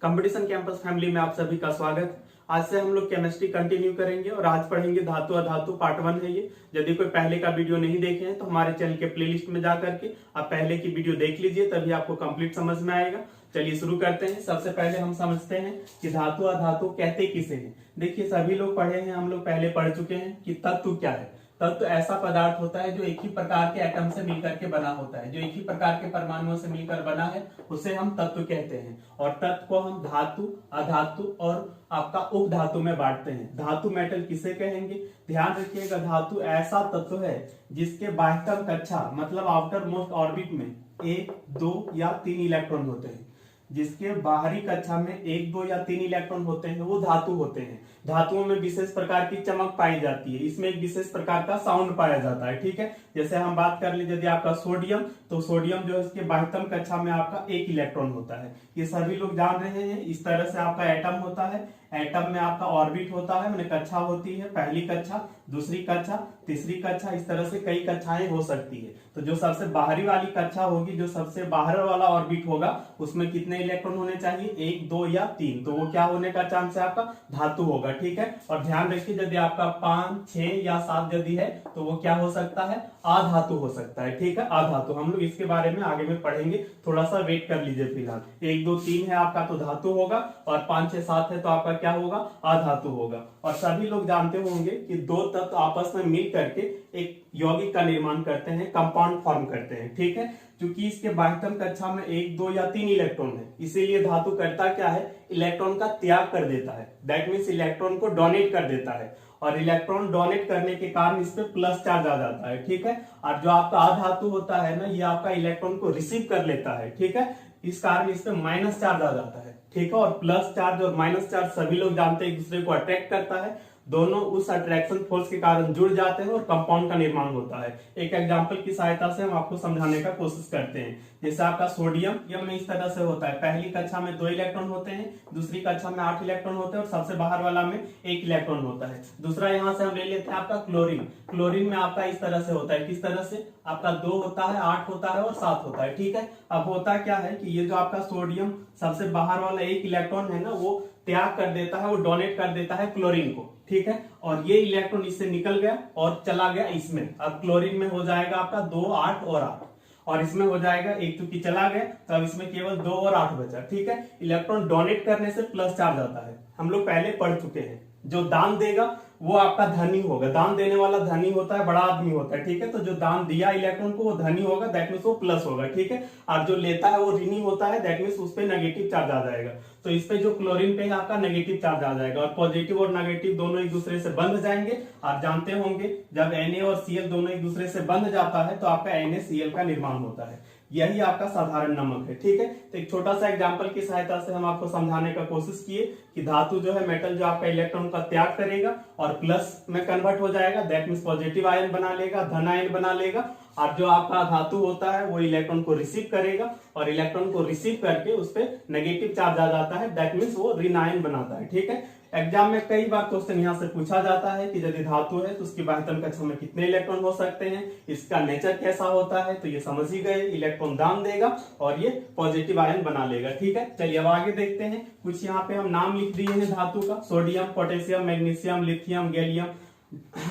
Competition campus family में आप सभी का स्वागत। आज से हम लोग केमिस्ट्री कंटिन्यू करेंगे और आज पढ़ेंगे धातु अधातु पार्ट 1 है ये। यदि कोई पहले का वीडियो नहीं देखे हैं तो हमारे चैनल के प्लेलिस्ट में जा करके आप पहले की वीडियो देख लीजिए, तभी आपको कंप्लीट समझ में आएगा। चलिए शुरू करते हैं। सबसे पहले हम समझते हैं कि धातु अधातु कहते किसे हैं। देखिए सभी लोग पढ़े हैं, हम लोग पहले पढ़ चुके हैं कि तत्व क्या है। तत्व ऐसा पदार्थ होता है जो एक ही प्रकार के एटम से मिलकर के बना होता है, जो एक ही प्रकार के परमाणुओं से मिलकर बना है, उसे हम तत्व कहते हैं। और तत्व को हम धातु, अधातु और आपका उपधातु में बांटते हैं। धातु मेटल किसे कहेंगे? ध्यान रखिएगा, धातु ऐसा तत्व है जिसके बाह्यतम कक्षा मतलब आउटर मोस्ट ऑर्बिट में 1, 2 या 3 इलेक्ट्रॉन होते हैं। जिसके बाहरी कक्षा में 1, 2 या 3 इलेक्ट्रॉन होते हैं वो धातु होते हैं। धातुओं में विशेष प्रकार की चमक पाई जाती है, इसमें एक विशेष प्रकार का साउंड पाया जाता है। ठीक है, जैसे हम बात कर ले यदि आपका सोडियम, तो सोडियम जो है इसके बाह्यतम कक्षा में आपका 1 इलेक्ट्रॉन होता है। ये सभी लोग जान रहे हैं। इस तरह से आपका एटम होता है, एटम में आपका ऑर्बिट होता है, मैंने कक्षा होती है, पहली कक्षा, दूसरी कक्षा, तीसरी कक्षा, इस तरह से कई कक्षाएं हो सकती है। तो जो सबसे बाहरी वाली कक्षा होगी, जो सबसे बाहर वाला ऑर्बिट होगा, उसमें कितने इलेक्ट्रॉन होने चाहिए? 1, 2 या 3। तो वो क्या होने का चांस है? आपका धातु होगा। ठीक है, और ध्यान रखिए यदि आपका 5, 6 या 7 यदि है तो वो क्या हो सकता है? अधातु हो सकता है। ठीक है, अधातु। हम लोग इसके बारे में आगे में पढ़ेंगे, थोड़ा सा वेट कर लीजिए फिलहाल। 1, 2, 3 है आपका तो धातु होगा, और 5, 6, 7 है तो आपका क्या होगा? अधातु होगा। और सभी लोग जानते होंगे कि दो तत्व आपस में मिल करके एक यौगिक का निर्माण करते हैं, कंपाउंड फॉर्म करते हैं। ठीक है, क्योंकि इसके बाह्यतम कक्षा में 1, 2 या 3 इलेक्ट्रॉन है, इसीलिए धातु करता क्या है? इलेक्ट्रॉन का त्याग कर देता है। दैट मीन्स इलेक्ट्रॉन को डोनेट कर देता है, और इलेक्ट्रॉन डोनेट करने के कारण इस पे प्लस चार्ज आ जाता है। ठीक है, और जो आपका अधातु होता है ना, ये आपका इलेक्ट्रॉन को रिसीव कर लेता है। ठीक है, इस कारण इस पे माइनस चार्ज आ जाता है। ठीक है, और प्लस चार्ज और माइनस चार्ज सभी लोग जानते हैं एक दूसरे को अट्रैक्ट करता है, दोनों उस अट्रैक्शन फोर्स के कारण जुड़ जाते हैं और कंपाउंड का निर्माण होता है। एक एग्जांपल की सहायता से हम आपको समझाने का कोशिश करते हैं। जैसे आपका सोडियम में इस तरह से होता है, पहली कक्षा में 2 इलेक्ट्रॉन होते हैं, दूसरी कक्षा में 8 इलेक्ट्रॉन होते हैं, और सबसे बाहर वाला में 1 इलेक्ट्रॉन होता है। दूसरा यहां से हम ले लेते हैं आपका क्लोरीन में आपका इस तरह से होता है। किस तरह से? आपका 2 होता है, 8 होता है और 7 होता है। ठीक है, अब होता क्या है कि ये जो आपका सोडियम सबसे बाहर वाला 1 इलेक्ट्रॉन है ना, वो त्याग कर देता है, वो डोनेट कर देता है क्लोरीन को। ठीक है, और ये इलेक्ट्रॉन इससे निकल गया और चला गया इसमें। अब क्लोरीन में हो जाएगा आपका 2, 8 और 8, और इसमें हो जाएगा 1, चूंकि चला गया तो अब इसमें केवल 2 और 8 बचा। ठीक है, इलेक्ट्रॉन डोनेट करने से प्लस चार्ज आता है, हम लोग पहले पढ़ चुके हैं। जो दान देगा वो आपका धनी होगा, दान देने वाला धनी होता है, बड़ा आदमी होता है। ठीक है, तो जो दान दिया इलेक्ट्रॉन को वो धनी होगा, दैट मीन्स वो प्लस होगा। ठीक है, और जो लेता है वो ऋणी होता है, दैट मीन्स उस पे नेगेटिव चार्ज आ जाएगा। तो इस पे जो क्लोरीन पे आपका नेगेटिव चार्ज आ जाएगा, और पॉजिटिव और नेगेटिव दोनों एक दूसरे से बंध जाएंगे। आप जानते होंगे जब Na और Cl दोनों एक दूसरे से बंध जाता है तो आपका NaCl का निर्माण होता है। यही आपका साधारण नमक है। ठीक है, तो एक छोटा सा एग्जांपल की सहायता से हम आपको समझाने का कोशिश किए कि धातु जो है मेटल, जो आपका इलेक्ट्रॉन का त्याग करेगा और प्लस में कन्वर्ट हो जाएगा, दैट मीन्स पॉजिटिव आयन बना लेगा, धन आयन बना लेगा। और जो आपका धातु होता है वो इलेक्ट्रॉन को रिसीव करेगा, और इलेक्ट्रॉन को रिसीव करके उस पर नेगेटिव चार्ज आ जाता है, दैट मीन्स वो ऋण आयन बनाता है। ठीक है, एग्जाम में कई बार क्वेश्चन यहाँ से पूछा जाता है कि यदि धातु है तो उसकी बाह्यतम कक्षा में कितने इलेक्ट्रॉन हो सकते हैं, इसका नेचर कैसा होता है। तो ये समझ ही गए, इलेक्ट्रॉन दान देगा और ये पॉजिटिव आयन बना लेगा। ठीक है, चलिए अब आगे देखते हैं। कुछ यहाँ पे हम नाम लिख दिए हैं धातु का, sodium, potassium, magnesium, lithium, gallium,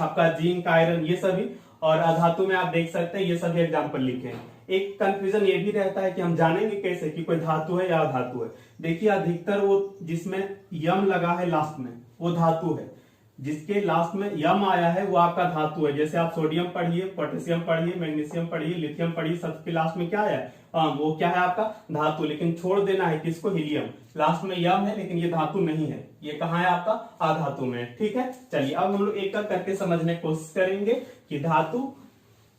आपका जिंक, आयरन, ये सभी। और अधातु में आप देख सकते हैं ये सभी एग्जाम्पल लिखे हैं। एक कंफ्यूजन ये भी रहता है कि हम जानेंगे कैसे कि कोई धातु है या अधातु है। देखिए अधिकतर वो जिसमें यम लगा है लास्ट में वो धातु है, जिसके लास्ट में यम आया है वो आपका धातु है। जैसे आप सोडियम पढ़िए, पोटेशियम पढ़िए, मैग्नीशियम पढ़िए, लिथियम पढ़िए, सबके लास्ट में क्या है? वो क्या है? आपका धातु। लेकिन छोड़ देना है किसको? हीलियम। लास्ट में यम है लेकिन ये धातु नहीं है, ये कहाँ है? आपका अधातु में। ठीक है, चलिए अब हम लोग एक एक करके समझने की कोशिश करेंगे कि धातु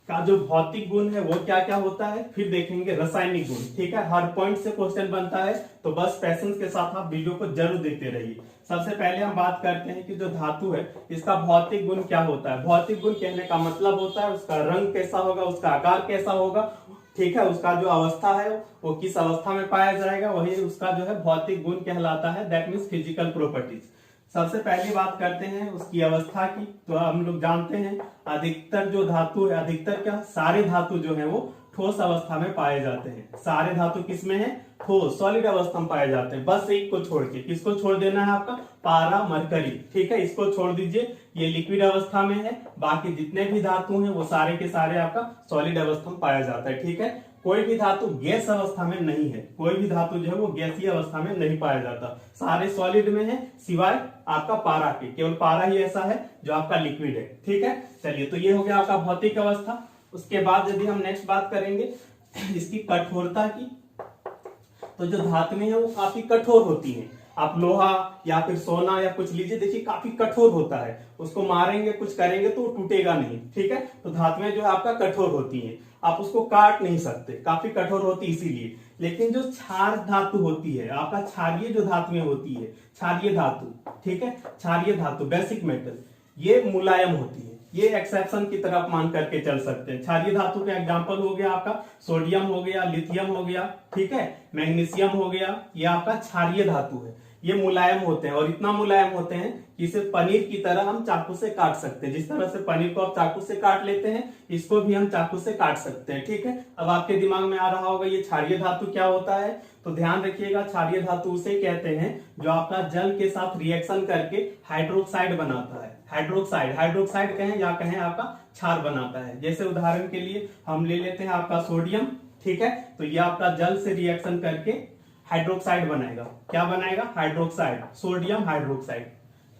का जो भौतिक गुण है वो क्या क्या होता है, फिर देखेंगे रासायनिक गुण। ठीक है, हर पॉइंट से क्वेश्चन बनता है, तो बस पैशंस के साथ आप वीडियो को जरूर देखते रहिए। सबसे पहले हम बात करते हैं कि जो धातु है इसका भौतिक गुण क्या होता है। भौतिक गुण कहने का मतलब होता है उसका रंग कैसा होगा, उसका आकार कैसा होगा। ठीक है, उसका जो अवस्था है वो किस अवस्था में पाया जाएगा, वही उसका जो है भौतिक गुण कहलाता है, दैट मीन्स फिजिकल प्रॉपर्टीज। सबसे पहली बात करते हैं उसकी अवस्था की। तो हम लोग जानते हैं अधिकतर जो धातु है, अधिकतर क्या, सारे धातु जो है वो ठोस अवस्था में पाए जाते हैं। सारे धातु किसमें है? ठोस सॉलिड अवस्था में पाए जाते हैं, बस एक को छोड़ के। किसको छोड़ देना है? आपका पारा, मरकरी। ठीक है, इसको छोड़ दीजिए, ये लिक्विड अवस्था में है। बाकी जितने भी धातु हैं वो सारे के सारे आपका सॉलिड अवस्था में पाया जाता है। ठीक है, कोई भी धातु गैस अवस्था में नहीं है, कोई भी धातु जो है वो गैसीय अवस्था में नहीं पाया जाता, सारे सॉलिड में है सिवाय आपका पारा के। केवल पारा ही ऐसा है जो आपका लिक्विड है। ठीक है, चलिए, तो ये हो गया आपका भौतिक अवस्था। उसके बाद यदि हम नेक्स्ट बात करेंगे इसकी कठोरता की, तो जो धातुएं हैं वो काफी कठोर होती हैं। आप लोहा या फिर सोना या कुछ लीजिए, देखिए काफी कठोर होता है, उसको मारेंगे कुछ करेंगे तो वो टूटेगा नहीं। ठीक है, तो धातुएं जो है आपका कठोर होती हैं, आप उसको काट नहीं सकते, काफी कठोर होती है इसीलिए। लेकिन जो क्षार धातु होती है, आपका क्षारीय जो धातुएं होती है, क्षारीय धातु, ठीक है, क्षारीय धातु बेसिक मेटल, ये मुलायम होती है। ये एक्सेप्शन की तरफ मान करके चल सकते हैं। क्षारीय धातु का एग्जांपल हो गया आपका सोडियम हो गया, लिथियम हो गया, ठीक है, मैग्नीशियम हो गया, ये आपका क्षारीय धातु है। ये मुलायम होते हैं और इतना मुलायम होते हैं कि इसे पनीर की तरह हम चाकू से काट सकते हैं। जिस तरह से पनीर को आप चाकू से काट लेते हैं, इसको भी हम चाकू से काट सकते हैं। ठीक है, अब आपके दिमाग में आ रहा होगा ये क्षारीय धातु क्या होता है, तो ध्यान रखिएगा, क्षारीय धातु उसे कहते हैं जो आपका जल के साथ रिएक्शन करके हाइड्रोक्साइड बनाता है। हाइड्रोक्साइड कहें या कहें आपका क्षार बनाता है। जैसे उदाहरण के लिए हम ले लेते हैं आपका सोडियम, ठीक है, तो ये आपका जल से रिएक्शन करके हाइड्रोक्साइड बनाएगा। क्या बनाएगा? Hydroxide, sodium hydroxide.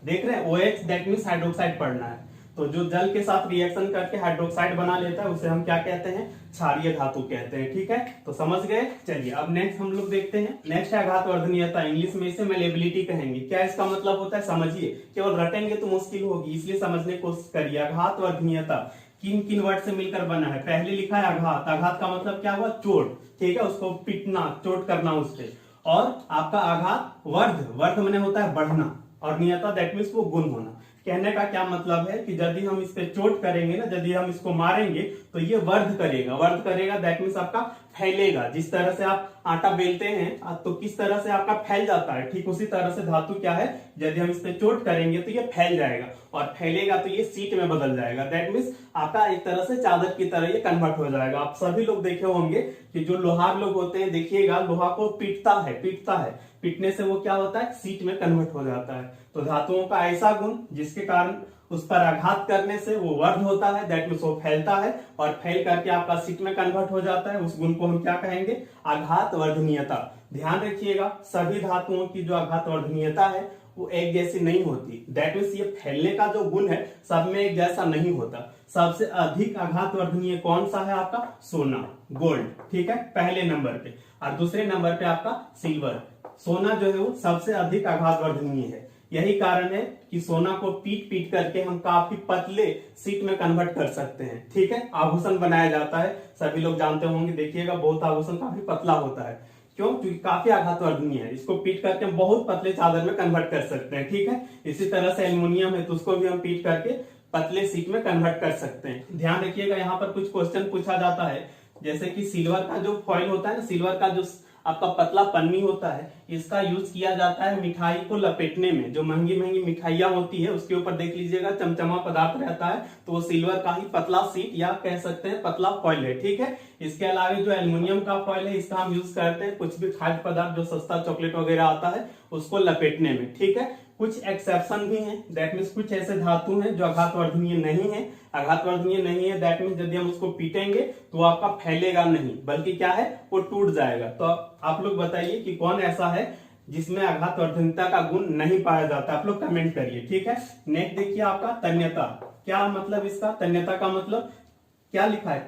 देख रहे हैं, OH दैट मींस हाइड्रोक्साइड पढ़ना है। तो जो जल के साथ रिएक्शन करके हाइड्रोक्साइड बना लेता है उसे हम क्या कहते हैं? क्षारीय धातु कहते हैं। ठीक है, तो समझ गए। चलिए अब नेक्स्ट हम लोग देखते हैं। नेक्स्ट है आघात वर्धनीयता, इंग्लिश में इसे मेलेबिलिटी कहेंगे। क्या इसका मतलब होता है समझिए, केवल रटेंगे तो मुश्किल होगी, इसलिए समझने की कोशिश करिए। आघात वर्धनीयता किन किन वर्ड से मिलकर बना है? पहले लिखा है आघात, आघात का मतलब क्या हुआ? चोट। ठीक है, उसको पीटना, चोट करना उससे। और आपका आघात वर्ध मैंने होता है बढ़ना, और नियता दैट मींस वो गुण होना। कहने का क्या मतलब है कि यदि हम इस पे चोट करेंगे ना, यदि हम इसको मारेंगे तो ये वर्ध करेगा दैट मींस आपका फैलेगा। जिस तरह से आप आटा बेलते हैं तो किस तरह से आपका फैल जाता है, ठीक उसी तरह से धातु क्या है, यदि हम इस पे चोट करेंगे तो ये फैल जाएगा, और फैलेगा तो ये सीट में बदल जाएगा। दैट मींस आपका एक तरह से चादर की तरह ये कन्वर्ट हो जाएगा। आप सभी लोग देखे होंगे कि जो लोहार लोग होते हैं, देखिएगा लोहा को पीटता है, पीटने से वो क्या होता है? सीट में कन्वर्ट हो जाता है। तो धातुओं का ऐसा गुण जिसके कारण उस पर आघात करने से वो वर्ध होता है, दैट मींस वो फैलता है, और फैल करके आपका सीट में कन्वर्ट हो जाता है। उस गुण को हम क्या कहेंगे? आघात वर्धनीयता। ध्यान रखिएगा, सभी धातुओं की जो आघात वर्धनीयता है वो एक जैसी नहीं होती। दैट मींस ये फैलने का जो गुण है सब में एक जैसा नहीं होता। सबसे अधिक आघात वर्धनीय कौन सा है? आपका सोना, गोल्ड। ठीक है, पहले नंबर पे, और दूसरे नंबर पे आपका सिल्वर। सोना जो है वो सबसे अधिक आघात वर्धनीय है। यही कारण है कि सोना को पीट करके हम काफी पतले सीट में कन्वर्ट कर सकते हैं। ठीक है, आभूषण बनाया जाता है, सभी लोग जानते होंगे, देखिएगा बहुत आभूषण काफी पतला होता है। क्यों? क्योंकि काफी आघात वर्धनीय है। इसको पीट करके हम बहुत पतले चादर में कन्वर्ट कर सकते हैं। ठीक है, इसी तरह से एल्युमिनियम है तो उसको भी हम पीट करके पतले सीट में कन्वर्ट कर सकते हैं। ध्यान रखिएगा, यहाँ पर कुछ क्वेश्चन पूछा जाता है, जैसे कि सिल्वर का जो फॉइल होता है ना, सिल्वर का जो आपका पतला पन्नी होता है, इसका यूज किया जाता है मिठाई को लपेटने में। जो महंगी महंगी मिठाइयां होती है उसके ऊपर देख लीजिएगा चमचमा पदार्थ रहता है, तो वो सिल्वर का ही पतला सीट या कह सकते हैं पतला फॉइल है। ठीक है, इसके अलावा जो एल्युमिनियम का फॉइल है इसका हम यूज करते हैं कुछ भी खाद्य पदार्थ जो सस्ता चॉकलेट वगैरह आता है उसको लपेटने में। ठीक है, कुछ एक्सेप्शन भी हैं, दैट मींस कुछ ऐसे धातु हैं जो आघात वर्धनीय नहीं है। आघात वर्धनीय नहीं है दैट मींस यदि हम उसको पीटेंगे तो आपका फैलेगा नहीं, बल्कि क्या है, वो टूट जाएगा। तो आप लोग बताइए कि कौन ऐसा है जिसमें आघात वर्धनीयता का गुण नहीं पाया जाता? आप लोग कमेंट करिए। ठीक है, नेक्स्ट देखिए आपका तन्यता। क्या मतलब इसका? तन्यता का मतलब क्या लिखा है?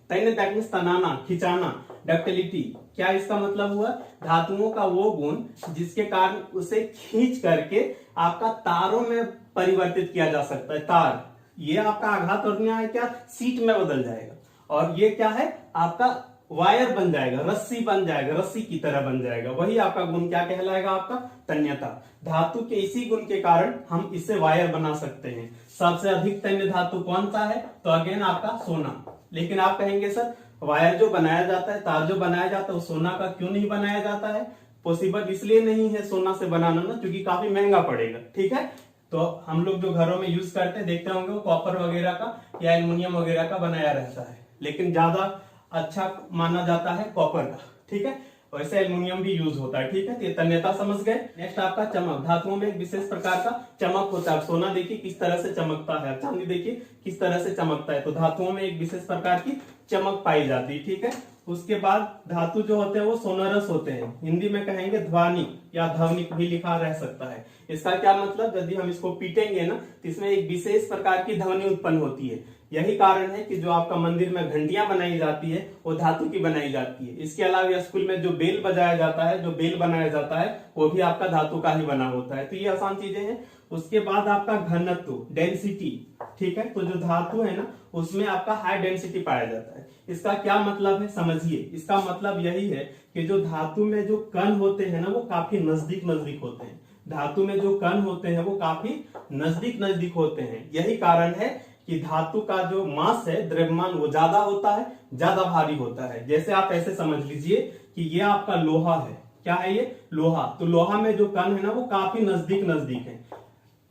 तन्य दैट मींस तनाना, खिंचाना, डक्टिलिटी। क्या इसका मतलब हुआ? धातुओं का वो गुण जिसके कारण उसे खींच करके आपका तारों में परिवर्तित किया जा सकता है। तार, ये आपका आघात वर्धनीय है, क्या सीट में बदल जाएगा, और ये क्या है, आपका वायर बन जाएगा, रस्सी बन जाएगा, रस्सी की तरह बन जाएगा। वही आपका गुण क्या कहलाएगा? आपका तन्यता। धातु के इसी गुण के कारण हम इससे वायर बना सकते हैं। सबसे अधिक तन्य धातु कौन सा है? तो अगेन आपका सोना। लेकिन आप कहेंगे सर वायर जो बनाया जाता है, तार जो बनाया जाता है, वो सोना का क्यों नहीं बनाया जाता है? पॉसिबल इसलिए नहीं है सोना से बनाना ना, क्योंकि काफी महंगा पड़ेगा। ठीक है, तो हम लोग जो घरों में यूज करते हैं देखते होंगे वो कॉपर वगैरह का या एल्युमिनियम वगैरह का बनाया रहता है। लेकिन ज्यादा अच्छा माना जाता है कॉपर का, ठीक है। वैसे एल्युमिनियम भी यूज होता है, ठीक है। तो ये तन्यता समझ गए। नेक्स्ट आपका चमक। धातुओं में एक विशेष प्रकार का चमक होता है। सोना देखिए किस तरह से चमकता है, चांदी देखिए किस तरह से चमकता है। तो धातुओं में एक विशेष प्रकार की चमक पाई जाती है, ठीक है। उसके बाद धातु जो होते हैं वो सोनरस होते हैं। हिंदी में कहेंगे ध्वनिक या ध्वनिक भी लिखा रह सकता है। इसका क्या मतलब, यदि हम इसको पीटेंगे ना तो इसमें एक विशेष प्रकार की ध्वनि उत्पन्न होती है। यही कारण है कि जो आपका मंदिर में घंटियां बनाई जाती है वो धातु की बनाई जाती है। इसके अलावा स्कूल में जो बेल बजाया जाता है, जो बेल बनाया जाता है, वो भी आपका धातु का ही बना होता है। तो ये आसान चीजें हैं। उसके बाद आपका घनत्व, डेंसिटी, ठीक है। तो जो धातु है ना उसमें आपका हाई डेंसिटी पाया जाता है। इसका क्या मतलब है समझिए। इसका मतलब यही है कि जो धातु में जो कण होते हैं ना वो काफी नजदीक नजदीक होते हैं। धातु में जो कण होते हैं वो काफी नजदीक नजदीक होते हैं। यही कारण है कि धातु का जो मास है, द्रव्यमान, वो ज्यादा होता है, ज्यादा भारी होता है। जैसे आप ऐसे समझ लीजिए कि ये आपका लोहा है। क्या है ये? लोहा। तो लोहा में जो कण है ना वो काफी नजदीक नजदीक है।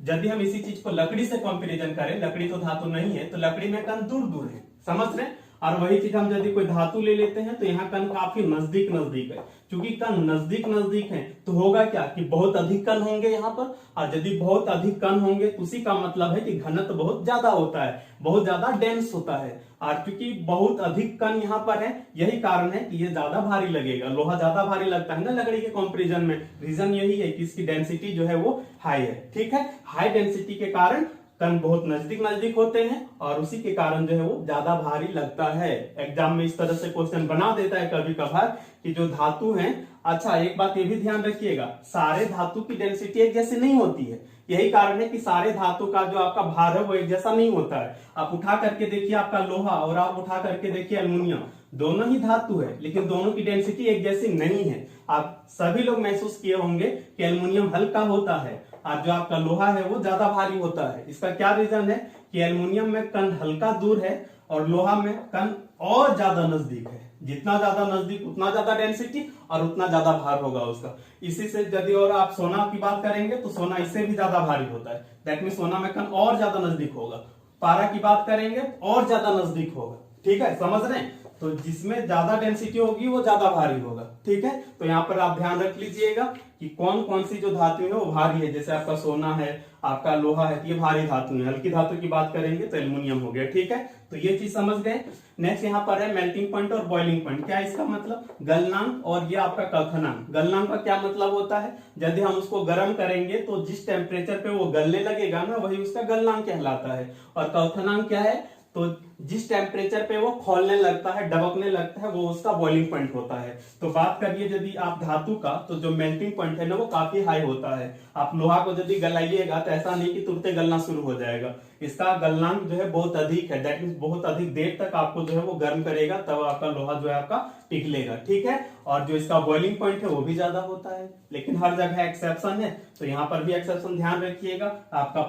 यदि हम इसी चीज को लकड़ी से कंपैरिजन करें, लकड़ी तो धातु नहीं है, तो लकड़ी में कण दूर दूर है, समझ रहे हैं। और वही चीज हम यदि कोई धातु ले लेते हैं तो यहाँ कण काफी नजदीक नजदीक है। क्योंकि कण नजदीक नजदीक है तो होगा क्या कि बहुत अधिक कण होंगे यहाँ पर। और यदि बहुत अधिक कण होंगे तो उसी का मतलब है कि घनत्व बहुत ज्यादा होता है, बहुत ज्यादा डेंस होता है। और क्योंकि बहुत अधिक कण यहाँ पर है, यही कारण है कि ये ज्यादा भारी लगेगा। लोहा ज्यादा भारी लगता है ना लकड़ी के कंपैरिजन में। रीजन यही है कि इसकी डेंसिटी जो है वो हाई है, ठीक है। हाई डेंसिटी के कारण कण बहुत नजदीक नजदीक होते हैं और उसी के कारण जो है वो ज्यादा भारी लगता है। एग्जाम में इस तरह से क्वेश्चन बना देता है कभी कभार कि जो धातु हैं। अच्छा, एक बात ये भी ध्यान रखिएगा, सारे धातु की डेंसिटी एक जैसी नहीं होती है। यही कारण है कि सारे धातु का जो आपका भार है वो एक जैसा नहीं होता है। आप उठा करके देखिए आपका लोहा और आप उठा करके देखिए एल्युमिनियम, दोनों ही धातु है लेकिन दोनों की डेंसिटी एक जैसी नहीं है। आप सभी लोग महसूस किए होंगे कि एल्युमिनियम हल्का होता है और जो आपका लोहा है वो ज्यादा भारी होता है। इसका क्या रीजन है कि एल्युमिनियम में कण हल्का दूर है और लोहा में कण और ज्यादा नजदीक है। जितना ज्यादा नजदीक उतना ज्यादा डेंसिटी और उतना ज्यादा भार होगा उसका। इसी से यदि और आप सोना की बात करेंगे तो सोना इससे भी ज्यादा भारी होता है। दैट मीन सोना में कण और ज्यादा नजदीक होगा। पारा की बात करेंगे और ज्यादा नजदीक होगा, ठीक है, समझ रहे हैं। तो जिसमें ज्यादा डेंसिटी होगी वो ज्यादा भारी होगा, ठीक है। तो यहाँ पर आप ध्यान रख लीजिएगा कि कौन कौन सी जो धातु है वो भारी है। जैसे आपका सोना है, आपका लोहा है, ये भारी धातु है। हल्की धातु की बात करेंगे तो एल्युमिनियम हो गया, ठीक है। तो ये चीज समझ गए। नेक्स्ट यहाँ पर है मेल्टिंग पॉइंट और बॉइलिंग पॉइंट। क्या इसका मतलब? गलनांक और ये आपका क्वथनांक। गलनांक का क्या मतलब होता है? यदि हम उसको गर्म करेंगे तो जिस टेम्परेचर पे वो गलने लगेगा ना वही उसका गलनांक कहलाता है। और क्वथनांक क्या है? तो जिस टेम्परेचर पे वो खौलने लगता है, डबकने लगता है, वो उसका बॉइलिंग पॉइंट होता है। तो बात करिए यदि आप धातु का, तो जो मेल्टिंग पॉइंट है ना वो काफी हाई होता है। आप लोहा को यदि गलाइएगा तो ऐसा नहीं कि तुरंत गलना शुरू हो जाएगा। इसका गलनांक जो है बहुत अधिक है। दैट मीन्स बहुत अधिक देर तक आपको जो है वो गर्म करेगा, तब आपका लोहा जो है आपका पिघलेगा, ठीक है। और जो इसका बॉइलिंग पॉइंट है वो भी ज्यादा होता है। लेकिन हर जगह एक्सेप्शन है, तो यहाँ पर भी एक्सेप्शन ध्यान रखिएगा। आपका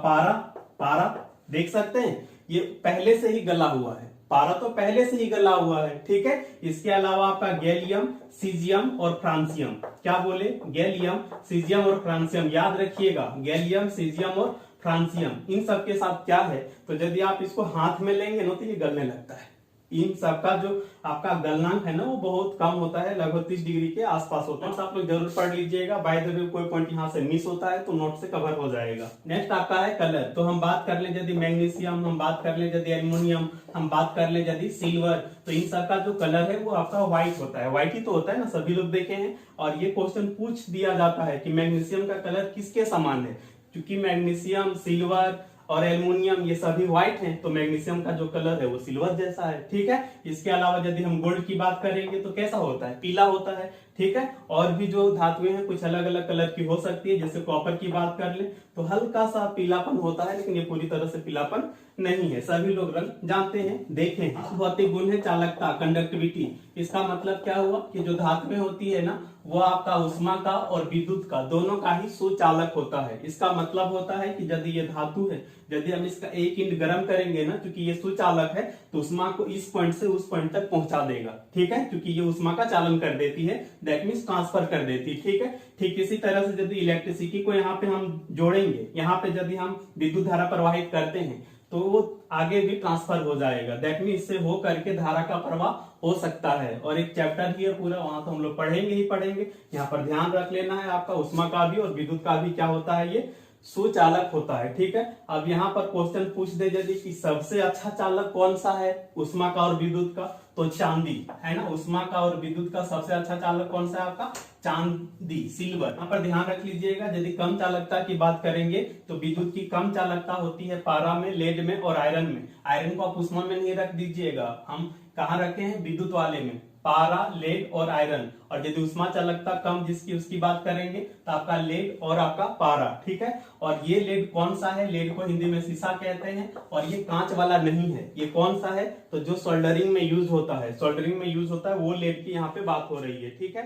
पारा देख सकते हैं ये पहले से ही गला हुआ है। पारा तो पहले से ही गला हुआ है, ठीक है। इसके अलावा आपका गैलियम, सीजियम और फ्रांसियम। क्या बोले? गैलियम, सीजियम और फ्रांसियम। याद रखिएगा, गैलियम, सीजियम और फ्रांसियम, इन सब के साथ क्या है, तो यदि आप इसको हाथ में लेंगे ना तो ये गलने लगता है। इन सबका जो आपका गलनांक है ना वो बहुत कम होता है, लगभग 30 डिग्री के आसपास होता है। आप लोग जरूर पढ़ लीजिएगा। बाय द वे कोई पॉइंट यहाँ से मिस होता है तो नोट से कवर हो जाएगा। नेक्स्ट आपका है कलर। तो हम बात कर ले यदि मैग्नीशियम, हम बात कर ले यदि एल्युमिनियम, हम बात कर ले यदि सिल्वर, तो इन सबका जो कलर है वो आपका व्हाइट होता है। व्हाइट ही तो होता है ना, सभी लोग देखे हैं। और ये क्वेश्चन पूछ दिया जाता है कि मैग्नीशियम का कलर किसके समान है। क्योंकि मैग्नीशियम, सिल्वर और एल्युमिनियम ये सभी व्हाइट हैं, तो मैग्नीशियम का जो कलर है वो सिल्वर जैसा है, ठीक है। इसके अलावा यदि हम गोल्ड की बात करेंगे तो कैसा होता है? पीला होता है, ठीक है। और भी जो धातुएं हैं कुछ अलग अलग कलर की हो सकती है। जैसे कॉपर की बात कर ले तो हल्का सा पीलापन होता है, लेकिन ये पूरी तरह से पीलापन नहीं है। सभी लोग रंग जानते हैं, देखे हैं। भौतिक गुण है चालकता, कंडक्टिविटी। इसका मतलब क्या हुआ कि जो धातुएं होती है ना वो आपका उष्मा का और विद्युत का दोनों का ही सुचालक होता है। इसका मतलब होता है कि यदि ये धातु है, यदि हम इसका एक इंच गर्म करेंगे ना, क्योंकि ये सुचालक है, तो उष्मा को इस पॉइंट से उस पॉइंट तक पहुंचा देगा, ठीक है। क्योंकि ये उष्मा का चालन कर देती है, दैट मीन्स ट्रांसफर कर देती है, ठीक है। ठीक इसी तरह से यदि इलेक्ट्रिसिटी को यहाँ पे हम जोड़ेंगे, यहाँ पे यदि हम विद्युत धारा प्रवाहित करते हैं तो वो आगे भी ट्रांसफर हो जाएगा। दैट मीन इससे हो करके धारा का प्रवाह हो सकता है। और एक चैप्टर ही है पूरा, वहां तो हम लोग पढ़ेंगे ही पढ़ेंगे। यहाँ पर ध्यान रख लेना है आपका उष्मा का भी और विद्युत का भी क्या होता है, ये सुचालक होता है। ठीक है, अब यहाँ पर क्वेश्चन पूछ दे यदि कि सबसे अच्छा चालक कौन सा है उष्मा का और विद्युत का, तो चांदी है ना। उष्मा का और विद्युत का सबसे अच्छा चालक कौन सा है आपका, चांदी, सिल्वर। यहाँ पर ध्यान रख लीजिएगा, यदि कम चालकता की बात करेंगे तो विद्युत की कम चालकता होती है पारा में, लेड में और आयरन में। आयरन को आप उष्मा में नहीं रख दीजिएगा, हम कहाँ रखे हैं, विद्युत वाले में, पारा, लेड और आयरन। और यदि उष्मा चालकता कम जिसकी उसकी बात करेंगे तो आपका लेड और आपका पारा। ठीक है, और ये लेड कौन सा है, लेड को हिंदी में शीशा कहते हैं और ये कांच वाला नहीं है। ये कौन सा है, तो जो सोल्डरिंग में यूज होता है, सोल्डरिंग में यूज होता है वो लेड की यहाँ पे बात हो रही है। ठीक है,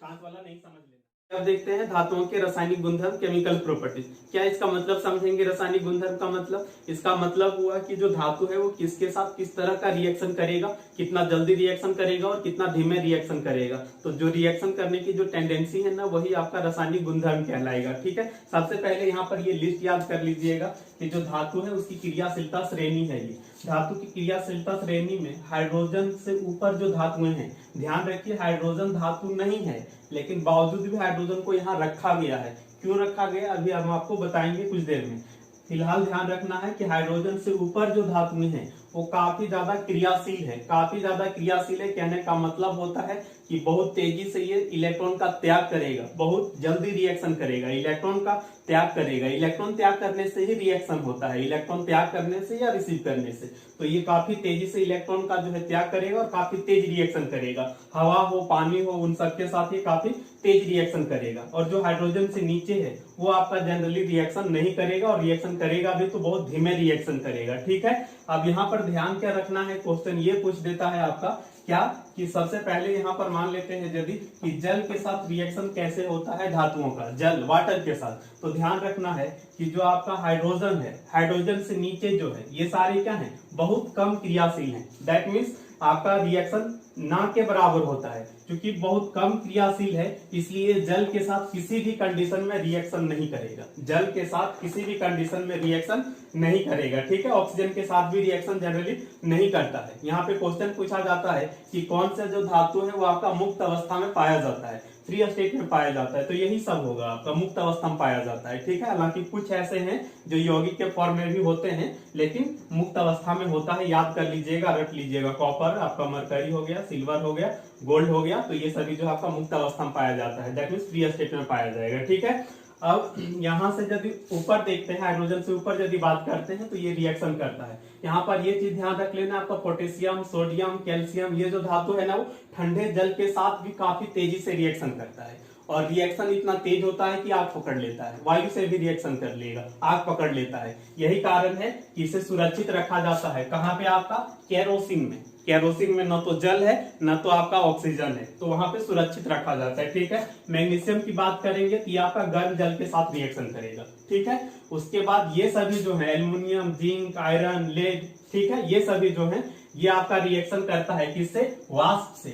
कांच वाला नहीं समझ लेना। अब देखते हैं धातुओं के रासायनिक गुणधर्म, केमिकल प्रॉपर्टीज। क्या इसका मतलब समझेंगे रासायनिक गुणधर्म का मतलब, इसका मतलब हुआ कि जो धातु है वो किसके साथ किस तरह का रिएक्शन करेगा, कितना जल्दी रिएक्शन करेगा और कितना धीमे रिएक्शन करेगा। तो जो रिएक्शन करने की जो टेंडेंसी है ना, वही आपका रासायनिक गुणधर्म कहलाएगा। ठीक है, सबसे पहले यहाँ पर ये लिस्ट याद कर लीजिएगा कि जो धातु है उसकी क्रियाशीलता श्रेणी है। ये धातु की क्रियाशीलता श्रेणी में हाइड्रोजन से ऊपर जो धातुएं हैं, ध्यान रखिए हाइड्रोजन धातु नहीं है, लेकिन बावजूद भी हाइड्रोजन को यहाँ रखा गया है। क्यों रखा गया अभी हम आपको बताएंगे कुछ देर में। फिलहाल ध्यान रखना है कि हाइड्रोजन से ऊपर जो धातुएं हैं वो काफी ज्यादा क्रियाशील है। काफी ज्यादा क्रियाशील है कहने का मतलब होता है कि बहुत तेजी से ये इलेक्ट्रॉन का त्याग करेगा, बहुत जल्दी रिएक्शन करेगा, इलेक्ट्रॉन का त्याग करेगा। इलेक्ट्रॉन त्याग करने से ही रिएक्शन होता है, इलेक्ट्रॉन त्याग करने से या रिसीव करने से। तो ये काफी तेजी से इलेक्ट्रॉन का जो है त्याग करेगा और काफी तेज रिएक्शन करेगा। हवा हो, पानी हो, उन सबके साथ ये काफी तेज रिएक्शन करेगा। और जो हाइड्रोजन से नीचे है वो आपका जनरली रिएक्शन नहीं करेगा, और रिएक्शन करेगा भी तो बहुत धीमे रिएक्शन करेगा। ठीक है, अब यहाँ पर ध्यान क्या रखना है, क्वेश्चन ये पूछ देता है आपका क्या कि सबसे पहले यहाँ पर मान लेते हैं यदि कि जल के साथ रिएक्शन कैसे होता है धातुओं का, जल वाटर के साथ। तो ध्यान रखना है कि जो आपका हाइड्रोजन है, हाइड्रोजन से नीचे जो है ये सारे क्या है, बहुत कम क्रियाशील हैं। दैट मीन्स आपका रिएक्शन ना के बराबर होता है। क्योंकि बहुत कम क्रियाशील है इसलिए जल के साथ किसी भी कंडीशन में रिएक्शन नहीं करेगा, जल के साथ किसी भी कंडीशन में रिएक्शन नहीं करेगा। ठीक है, ऑक्सीजन के साथ भी रिएक्शन जनरली नहीं करता है। यहाँ पे क्वेश्चन पूछा जाता है कि कौन सा जो धातु है वो आपका मुक्त अवस्था में पाया जाता है, फ्री स्टेट में पाया जाता है। तो यही सब होगा आपका, मुक्त अवस्था में पाया जाता है। ठीक है, हालांकि कुछ ऐसे हैं जो यौगिक के फॉर्म में भी होते हैं लेकिन मुक्त अवस्था में होता है। याद कर लीजिएगा, रख लीजिएगा, कॉपर आपका, मरकरी हो गया, सिल्वर हो गया, गोल्ड हो गया, तो ये सभी जो आपका मुक्त अवस्था में पाया जाता है। दैट मीन्स फ्री स्टेट में पाया जाएगा। ठीक है, अब यहाँ से यदि ऊपर देखते हैं, हाइड्रोजन से ऊपर यदि बात करते हैं तो ये रिएक्शन करता है। यहाँ पर ये चीज ध्यान रख लेना, आपका पोटेशियम, सोडियम, कैल्शियम, ये जो धातु है ना वो ठंडे जल के साथ भी काफी तेजी से रिएक्शन करता है। और रिएक्शन इतना तेज होता है कि आग पकड़ लेता है, वायु से भी रिएक्शन कर लेगा, आग पकड़ लेता है। यही कारण है कि इसे सुरक्षित रखा जाता है। कहाँ पे आपका, केरोसिन में। केरोसिन में न तो जल है न तो आपका ऑक्सीजन है, तो वहां पे सुरक्षित रखा जाता है। ठीक है, मैग्नीशियम की बात करेंगे तो ये आपका गर्म जल के साथ रिएक्शन करेगा। ठीक है, उसके बाद ये सभी जो है एल्युमिनियम, जिंक, आयरन, लेड, ठीक है, ये सभी जो है ये आपका रिएक्शन करता है किससे, वाष्प से,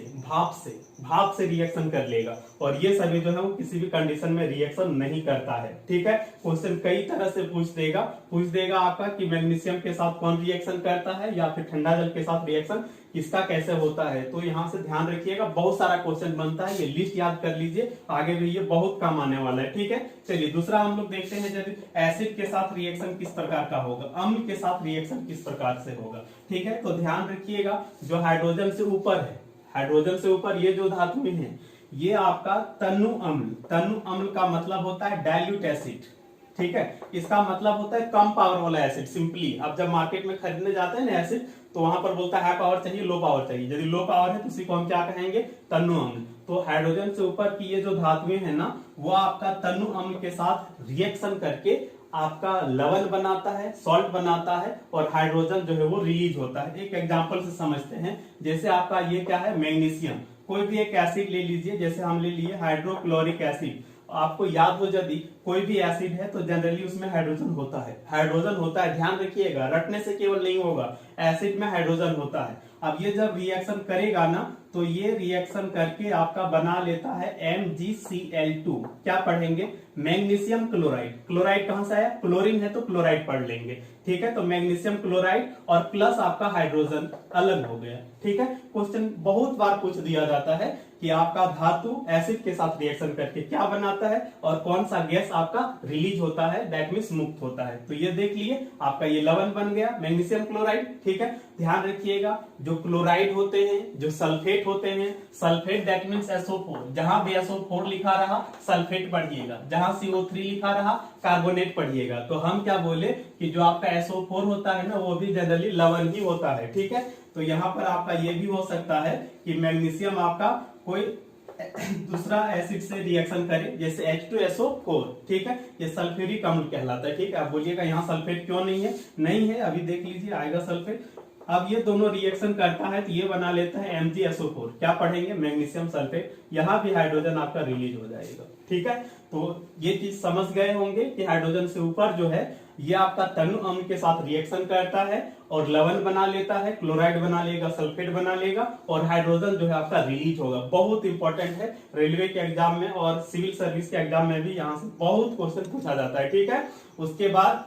भाप से रिएक्शन कर लेगा। और ये सभी जो है वो किसी भी कंडीशन में रिएक्शन नहीं करता है। ठीक है, क्वेश्चन कई तरह से पूछ देगा आपका कि मैग्नीशियम के साथ कौन रिएक्शन करता है या फिर ठंडा जल के साथ रिएक्शन किसका कैसे होता है। तो यहाँ से ध्यान रखिएगा, बहुत सारा क्वेश्चन बनता है, ये लिस्ट याद कर लीजिए, आगे भी ये बहुत काम आने वाला है। ठीक है, चलिए दूसरा हम लोग देखते हैं यदि एसिड के साथ रिएक्शन किस प्रकार का होगा, अम्ल के साथ रिएक्शन किस प्रकार से होगा। ठीक है, तो ध्यान रखिएगा, जो हाइड्रोजन से ऊपर है, हाइड्रोजन से ऊपर ये जो धातुएं हैं ये आपका तनु अम्ल का मतलब होता है डाइल्यूट एसिड। ठीक है, इसका मतलब होता है कम पावर वाला एसिड। सिंपली आप जब मार्केट में खरीदने जाते हैं ना एसिड, तो वहां पर बोलता है हाई पावर चाहिए, लो पावर चाहिए। यदि लो पावर है तो उसी को हम क्या कहेंगे, तनु अम्ल। तो हाइड्रोजन से ऊपर की ये जो धातुएं हैं ना वो आपका तनु अम्ल के साथ रिएक्शन करके आपका लवण बनाता है, सॉल्ट बनाता है, और हाइड्रोजन जो है वो रिलीज होता है। एक एग्जांपल से समझते हैं, जैसे आपका ये क्या है, मैग्नीशियम। कोई भी एक एसिड ले लीजिए, जैसे हम ले लिए हाइड्रोक्लोरिक एसिड, आपको याद हो यदि कोई भी एसिड है तो जनरली उसमें हाइड्रोजन होता है, हाइड्रोजन होता है, ध्यान रखिएगा, रटने से केवल नहीं होगा, एसिड में हाइड्रोजन होता है। अब ये जब रिएक्शन करेगा ना तो ये रिएक्शन करके आपका बना लेता है MgCl2। क्या पढ़ेंगे? Magnesium chloride. क्लोराइड कहां से आया? क्लोरीन है तो क्लोराइड पढ़ लेंगे, ठीक है। तो मैग्नीशियम क्लोराइड और प्लस आपका हाइड्रोजन अलग हो गया, ठीक है। क्वेश्चन बहुत बार पूछ दिया जाता है कि आपका धातु एसिड के साथ रिएक्शन करके क्या बनाता है और कौन सा गैस आपका रिलीज होता है, दैट मीन्स मुक्त होता है। तो ये देख लिए, आपका ये लवण बन गया मैग्नीशियम क्लोराइड, ठीक है। ध्यान रखिएगा, जो क्लोराइड होते हैं, जो सल्फेट होते हैं, सल्फेट दैट मीन्स SO4, जहां भी SO4 लिखा रहा सल्फेट पढ़िएगा, जहां CO3 लिखा रहा कार्बोनेट पढ़िएगा। तो हम क्या बोले कि जो आपका SO4 होता है ना वो भी जनरली लवण ही होता है, ठीक है। तो यहाँ पर आपका ये भी हो सकता है कि मैग्नीशियम आपका कोई दूसरा एसिड से रिएक्शन करे, जैसे H2SO4, ठीक है। ये सल्फ्यूरिक अम्ल कहलाता है, ठीक है। आप बोलिएगा यहाँ सल्फेट क्यों नहीं है? नहीं है, अभी देख लीजिए आएगा सल्फेट। अब ये दोनों रिएक्शन करता है तो ये बना लेता है MgSO4। क्या पढ़ेंगे? Magnesium sulphate. यहाँ भी हाइड्रोजन आपका रिलीज हो जाएगा, ठीक है। तो ये चीज समझ गए होंगे कि हाइड्रोजन से ऊपर जो है ये आपका तनु अम्ल के साथ रिएक्शन करता है और लवण बना लेता है, क्लोराइड बना लेगा, सल्फेट बना लेगा और हाइड्रोजन जो है आपका रिलीज होगा। बहुत इंपॉर्टेंट है, रेलवे के एग्जाम में और सिविल सर्विस के एग्जाम में भी यहाँ से बहुत क्वेश्चन पूछा जाता है, ठीक है। उसके बाद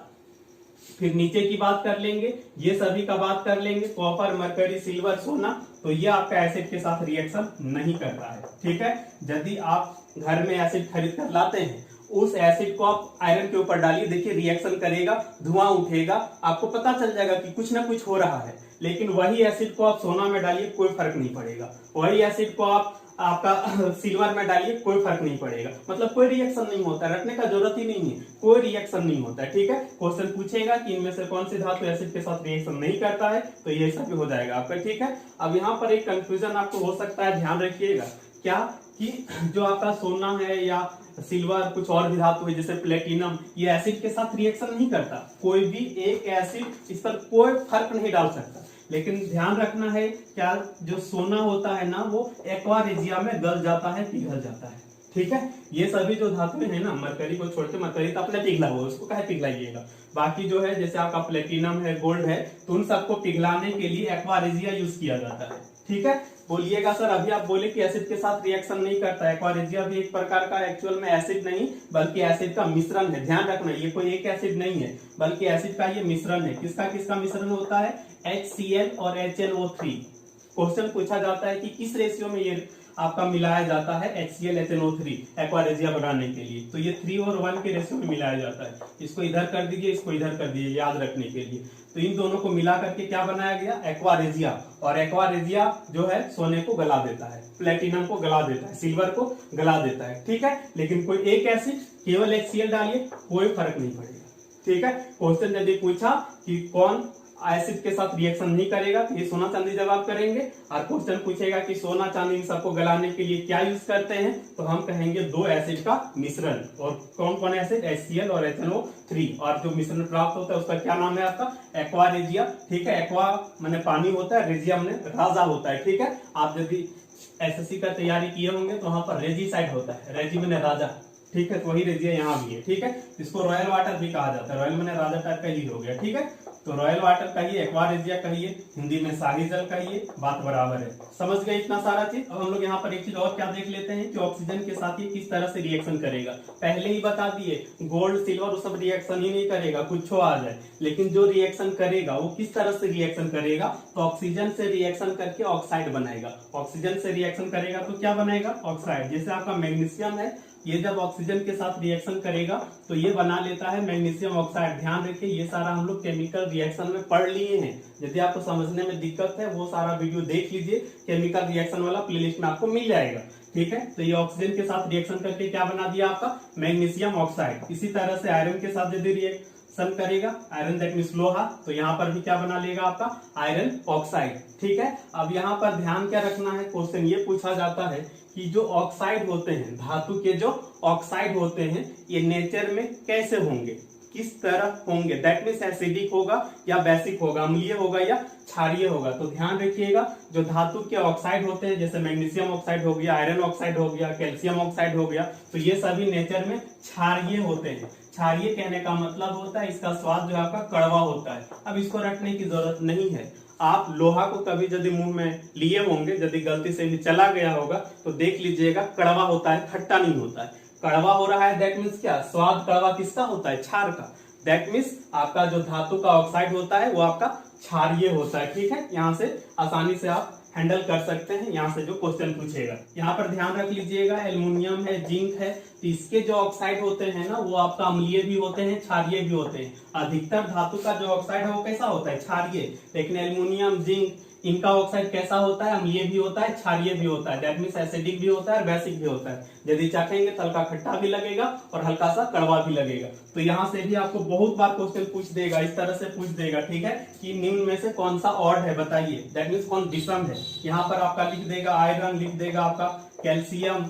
फिर नीचे की बात कर लेंगे, ये सभी का बात कर लेंगे, कॉपर, मरकरी, सिल्वर, सोना। तो ये आपका एसिड के साथ रिएक्शन नहीं करता है, ठीक है। यदि आप घर में एसिड खरीद कर लाते हैं, उस एसिड को आप आयरन के ऊपर डालिए, देखिए रिएक्शन करेगा, धुआं उठेगा, आपको पता चल जाएगा कि कुछ ना कुछ हो रहा है। लेकिन वही एसिड को आप सोना में डालिए, कोई फर्क नहीं पड़ेगा। वही एसिड को आप आपका सिल्वर में डालिए, कोई फर्क नहीं पड़ेगा, मतलब कोई रिएक्शन नहीं होता, रटने का जरूरत ही नहीं है, कोई रिएक्शन नहीं होता है, ठीक है। क्वेश्चन पूछेगा कि इनमें से कौन सी धातु एसिड के साथ रिएक्शन नहीं करता है, तो ये सब भी हो जाएगा आपका, ठीक है। अब यहाँ पर एक कंफ्यूजन आपको हो सकता है, ध्यान रखिएगा, क्या कि जो आपका सोना है या सिल्वर, कुछ और भी धातु है जैसे प्लेटिनम, ये एसिड के साथ रिएक्शन नहीं करता। कोई भी एक एसिड इस पर कोई फर्क नहीं डाल सकता। लेकिन ध्यान रखना है, क्या जो सोना होता है ना वो एक्वा रेजिया में गल जाता है, पिघल जाता है, ठीक है। ये सभी जो धातुएं हैं ना, मरकरी को छोड़ते, मरकरी तो अपने पिघला हुआ, उसको कहे पिघलाइएगा। बाकी जो है जैसे आपका प्लेटिनम है, गोल्ड है, तो उन सबको पिघलाने के लिए एक्वा रेजिया यूज किया जाता है, ठीक है। बोलिएगा सर अभी आप बोले कि एसिड के साथ रिएक्शन नहीं करता, एक्वा रेजिया भी एक प्रकार का एक्चुअल में एसिड नहीं बल्कि एसिड का मिश्रण है। ध्यान रखना, ये कोई एक एसिड नहीं है बल्कि एसिड का ये मिश्रण है। किसका किसका मिश्रण होता है? HCl और HNO3। क्वेश्चन पूछा जाता है कि किस रेशियो में ये आपका मिलाया जाता है HCl HNO3 एक्वा रेजिया बनाने के लिए, तो ये 3 और 1 के रेशियो में मिलाया जाता है। इसको इधर कर दीजिए, इसको इधर कर दीजिए, याद रखने के लिए। तो इन दोनों को मिला करके क्या बनाया गया? Aqua regia. और एक्वा रेजिया जो है सोने को गला देता है, प्लेटिनम को गला देता है, सिल्वर को गला देता है, ठीक है। लेकिन कोई एक एसिड केवल HCl डालिए, कोई फर्क नहीं पड़ेगा, ठीक है। क्वेश्चन यदि पूछा कि कौन एसिड के साथ रिएक्शन नहीं करेगा, तो ये सोना चांदी जवाब करेंगे। और क्वेश्चन पूछेगा कि सोना चांदी इन सबको गलाने के लिए क्या यूज करते हैं, तो हम कहेंगे 2 एसिड का मिश्रण। और कौन कौन एसिड? HCl और HNO3। और जो मिश्रण प्राप्त होता है उसका क्या नाम है आपका? एक्वा रेजिया, ठीक है। एक्वा माने पानी होता है, रेजिया माने राजा होता है, ठीक है। आप यदि SSC का तैयारी किए होंगे तो वहां पर रेजिसाइड होता है, रेजी माने राजा, ठीक है। तो वही रेजिया यहाँ भी है, ठीक है। इसको रॉयल वाटर भी कहा जाता है, रॉयल माने राजा टाइप का ही हो गया, ठीक है। तो रॉयल वाटर कहिए, एक्वा रेजिया कहिए, हिंदी में शाही जल कहिए, बात बराबर है। समझ गए इतना सारा चीज। अब हम लोग यहाँ पर एक चीज और क्या देख लेते हैं कि ऑक्सीजन के साथ ये किस तरह से रिएक्शन करेगा। पहले ही बता दिए, गोल्ड सिल्वर वो सब रिएक्शन ही नहीं करेगा, कुछ आ जाए। लेकिन जो रिएक्शन करेगा वो किस तरह से रिएक्शन करेगा, तो ऑक्सीजन से रिएक्शन करके ऑक्साइड बनाएगा। ऑक्सीजन से रिएक्शन करेगा तो क्या बनाएगा? ऑक्साइड। जैसे आपका मैग्नीशियम है, ये जब ऑक्सीजन के साथ रिएक्शन करेगा तो ये बना लेता है मैग्नीशियम ऑक्साइड। ध्यान रखिए, ये सारा हम लोग केमिकल रिएक्शन में पढ़ लिए हैं। यदि आपको समझने में दिक्कत है वो सारा वीडियो देख लीजिए, केमिकल रिएक्शन वाला प्लेलिस्ट में आपको मिल जाएगा, ठीक है। तो ये ऑक्सीजन के साथ रिएक्शन करके क्या बना दिया आपका? Magnesium oxide. इसी तरह से आयरन के साथ यदि रिएक्शन करेगा, आयरन दैट मींस लोहा, तो यहाँ पर भी क्या बना लेगा आपका? आयरन ऑक्साइड, ठीक है। अब यहाँ पर ध्यान क्या रखना है, क्वेश्चन ये पूछा जाता है कि जो ऑक्साइड होते हैं, धातु के जो ऑक्साइड होते हैं, ये नेचर में कैसे होंगे, किस तरह होंगे, दैट मीन्स एसिडिक होगा या बेसिक होगा, अम्लीय होगा या क्षारीय होगा। तो ध्यान रखिएगा जो धातु के ऑक्साइड होते हैं जैसे मैग्नीशियम ऑक्साइड हो गया, आयरन ऑक्साइड हो गया, कैल्शियम ऑक्साइड हो गया, तो ये सभी नेचर में क्षारीय होते हैं। क्षारीय कहने का मतलब होता है इसका स्वाद जो आपका कड़वा होता है। अब इसको रटने की जरूरत नहीं है। आप लोहा को कभी यदि मुंह में लिए होंगे, यदि गलती से भी चला गया होगा तो देख लीजिएगा कड़वा होता है, खट्टा नहीं होता है। कड़वा हो रहा है दैट मीन्स क्या, स्वाद कड़वा किसका होता है, क्षार का। दैट मीन्स आपका जो धातु का ऑक्साइड होता है वो आपका क्षारीय होता है। ठीक है, यहाँ से आसानी से आप हैंडल कर सकते हैं यहाँ से जो क्वेश्चन पूछेगा। यहाँ पर ध्यान रख लीजिएगा एल्युमिनियम है, जिंक है, तो इसके जो ऑक्साइड होते हैं ना वो आपका अम्लीय भी होते हैं, क्षारीय भी होते हैं। अधिकतर धातु का जो ऑक्साइड है वो कैसा होता है, क्षारीय। लेकिन एल्युमिनियम, जिंक, इनका ऑक्साइड कैसा होता है, अम्लीय भी होता है, क्षारीय भी होता है। दैट मीन्स एसिडिक भी होता है और बेसिक भी होता है। यदि चाखेंगे तो हल्का खट्टा भी लगेगा और हल्का सा कड़वा भी लगेगा। तो यहाँ से भी आपको बहुत बार क्वेश्चन पूछ देगा, इस तरह से पूछ देगा। ठीक है, कि निम्न में से कौन सा ऑड है बताइए, दैट मीन्स कौन विषम है। यहाँ पर आपका लिख देगा आयरन, लिख देगा आपका कैल्शियम,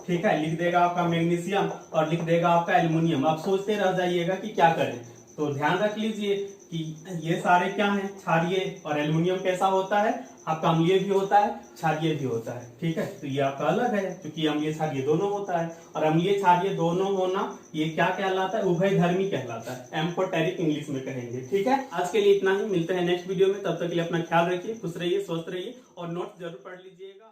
ठीक है, लिख देगा आपका मैग्नीशियम और लिख देगा आपका एल्युमिनियम। आप सोचते रह जाइएगा कि क्या करें। तो ध्यान रख लीजिए कि ये सारे क्या हैं, क्षारीय, और एल्युमिनियम कैसा होता है आपका, अम्लीय भी होता है, क्षारीय भी होता है। ठीक है, तो ये आपका अलग है क्योंकि अम्लीय क्षारीय दोनों होता है। और अम्लीय क्षारीय दोनों होना ये क्या कहलाता है, उभयधर्मी कहलाता है, एम्फोटेरिक इंग्लिश में कहेंगे। ठीक है, आज के लिए इतना ही, मिलते हैं नेक्स्ट वीडियो में। तब तक के लिए अपना ख्याल रखिए, खुश रहिए, स्वस्थ रहिए और नोट्स जरूर पढ़ लीजिएगा।